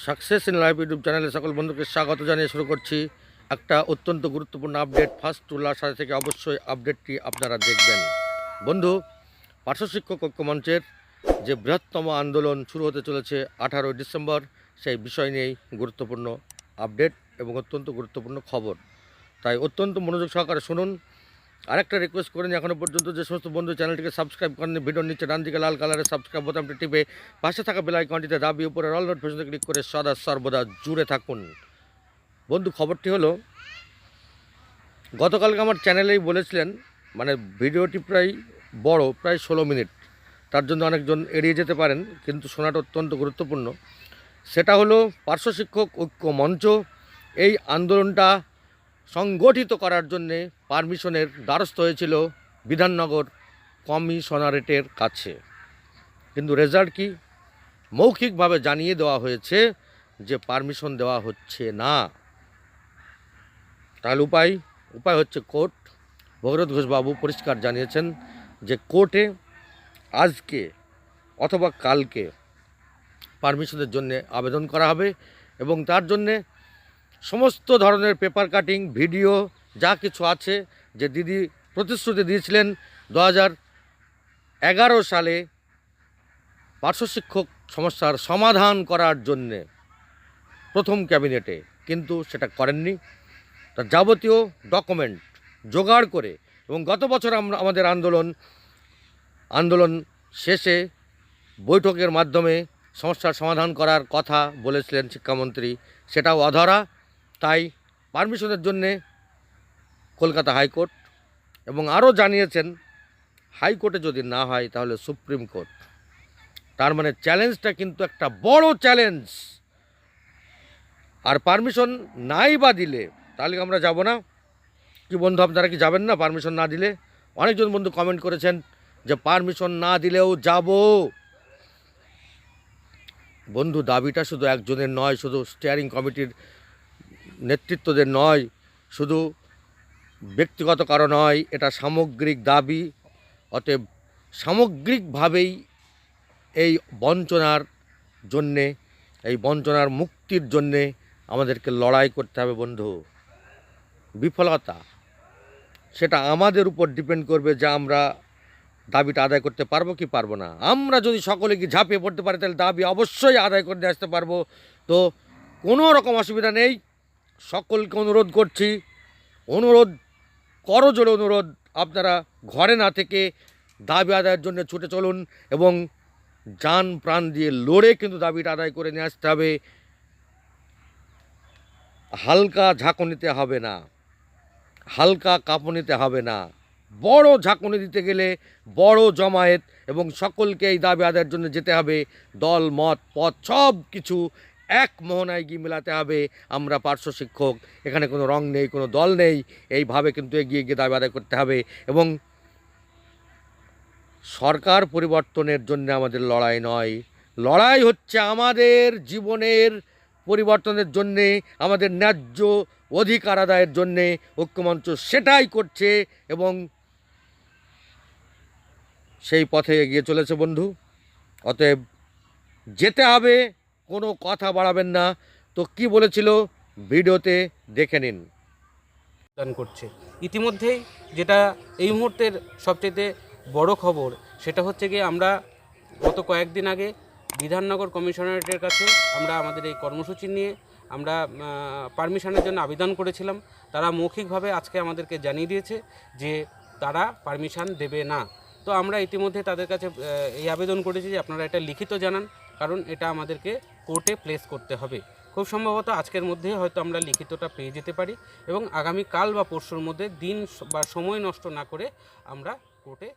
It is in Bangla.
সাকসেস ইন লাইফ ইউটিউব চ্যানেলে সকল বন্ধুকে স্বাগত জানিয়ে শুরু করছি একটা অত্যন্ত গুরুত্বপূর্ণ আপডেট। ফার্স্ট টু লাস্ট সাথে থেকে অবশ্যই আপডেটটি আপনারা দেখবেন। বন্ধু, পার্শ্ব শিক্ষক ঐক্য মঞ্চের যে বৃহত্তম আন্দোলন শুরু হতে চলেছে 18 ডিসেম্বর, সেই বিষয় নিয়েই গুরুত্বপূর্ণ আপডেট এবং অত্যন্ত গুরুত্বপূর্ণ খবর। তাই অত্যন্ত মনোযোগ সহকারে শুনুন। আরেকটা রিকোয়েস্ট করেন, এখনও পর্যন্ত যে সমস্ত বন্ধু চ্যানেলটিকে সাবস্ক্রাইব করেন, ভিডিওর নিচে ডান দিকে লাল কালারের সাবস্ক্রাইব বোতামটি টিপে পাশে থাকা বেল আইকনটিতে দাবি উপরে অল নোটিফিকেশন ক্লিক করে সদা সর্বদা জুড়ে থাকুন। বন্ধু, খবরটি হলো, গতকালকে আমার চ্যানেলেই বলেছিলেন, মানে ভিডিওটি প্রায় বড়, প্রায় 16 মিনিট, তার জন্য অনেকজন এড়িয়ে যেতে পারেন, কিন্তু শোনাটা অত্যন্ত গুরুত্বপূর্ণ। সেটা হলো, পার্শ্ব শিক্ষক ঐক্য মঞ্চ এই আন্দোলনটা সংগঠিত করার জন্যে পারমিশনের দ্বারস্থ হয়েছিল বিধাননগর কমিশনারেটের কাছে, কিন্তু রেজাল্ট কি? মৌখিকভাবে জানিয়ে দেওয়া হয়েছে যে পারমিশন দেওয়া হচ্ছে না। তাহলে উপায় হচ্ছে কোর্ট। ভগীরথ ঘোষবাবু পরিষ্কার জানিয়েছেন যে কোর্টে আজকে অথবা কালকে পারমিশনের জন্য আবেদন করা হবে এবং তার জন্যে সমস্ত ধরনের পেপার কাটিং, ভিডিও যা কিছু আছে, যে দিদি প্রতিশ্রুতি দিয়েছিলেন 2011 সালে পার্শ্ব শিক্ষক সমস্যার সমাধান করার জন্যে প্রথম ক্যাবিনেটে, কিন্তু সেটা করেননি। তার যাবতীয় ডকুমেন্ট জোগাড় করে, এবং গত বছর আমরা আমাদের আন্দোলন শেষে বৈঠকের মাধ্যমে সমস্যার সমাধান করার কথা বলেছিলেন শিক্ষামন্ত্রী, সেটাও অধরা। তাই পারমিশনের জন্যে কলকাতা হাইকোর্ট, এবং আরও জানিয়েছেন হাইকোর্টে যদি না হয় তাহলে সুপ্রিম কোর্ট। তার মানে চ্যালেঞ্জটা কিন্তু একটা বড় চ্যালেঞ্জ। আর পারমিশন নাই বা দিলে তাহলে আমরা যাব না। কি বন্ধু, আপনারা কি যাবেন না পারমিশন না দিলে? অনেকজন বন্ধু কমেন্ট করেছেন যে পারমিশন না দিলেও যাব। বন্ধু, দাবিটা শুধু একজনের নয়, শুধু স্টিয়ারিং কমিটির নেতৃত্বদের নয়, শুধু ব্যক্তিগত কারণ নয়, এটা সামগ্রিক দাবি। অতএব সামগ্রিকভাবেই এই বঞ্চনার জন্যে, এই বঞ্চনার মুক্তির জন্যে আমাদেরকে লড়াই করতে হবে বন্ধু। বিফলতা সেটা আমাদের উপর ডিপেন্ড করবে যে আমরা দাবিটা আদায় করতে পারবো কি পারবো না। আমরা যদি সকলে কি ঝাঁপিয়ে পড়তে পারি তাহলে দাবি অবশ্যই আদায় করে আসতে পারবো। তো কোনো রকম অসুবিধা নেই। সকলকে অনুরোধ করছি, করজোড়ে অনুরোধ, আপনারা ঘরে না থেকে দাবি আদায়ের জন্য ছুটে চলুন এবং জান প্রাণ দিয়ে লড়ে কিন্তু দাবিটা আদায় করে নিয়ে আসতে হবে। হালকা ঝাঁকুনিতে হবে না, হালকা কাঁপুনিতে হবে না। বড় ঝাঁকুনি দিতে গেলে বড় জমায়েত এবং সকলকে এই দাবি আদায়ের জন্য যেতে হবে। দল, মত, পথ সব কিছু এক মোহনায় গিয়ে মেলাতে হবে। আমরা পার্শ্ব শিক্ষক, এখানে কোনো রং নেই, কোনো দল নেই, এইভাবে কিন্তু এগিয়ে গিয়ে দাবি আদায় করতে হবে। এবং সরকার পরিবর্তনের জন্য আমাদের লড়াই নয়, লড়াই হচ্ছে আমাদের জীবনের পরিবর্তনের জন্যে, আমাদের ন্যায্য অধিকার আদায়ের জন্যে। ঐক্যমঞ্চ সেটাই করছে এবং সেই পথে এগিয়ে চলেছে বন্ধু। অতএব যেতে হবে, কোনো কথা বাড়াবেন না। তো কি বলেছিল ভিডিওতে দেখে নিন। দান করছে ইতিমধ্যেই, যেটা এই মুহূর্তের সবচেয়ে বড় খবর, সেটা হচ্ছে গিয়ে আমরা গত কয়েকদিন আগে বিধাননগর কমিশনারেটের কাছে আমরা আমাদের এই কর্মসূচি নিয়ে আমরা পারমিশনের জন্য আবেদন করেছিলাম। তারা মৌখিকভাবে আজকে আমাদেরকে জানিয়ে দিয়েছে যে তারা পারমিশন দেবে না। তো আমরা ইতিমধ্যে তাদের কাছে এই আবেদন করেছি যে আপনারা এটা লিখিত জানান, কারণ এটা আমাদেরকে কোর্টে প্লেস করতে হবে। খুব সম্ভবত আজকের মধ্যে হয়তো আমরা লিখিতটা পেয়ে যেতে পারি এবং আগামী কাল বা পরশুর মধ্যে দিন বা সময় নষ্ট না করে আমরা কোর্টে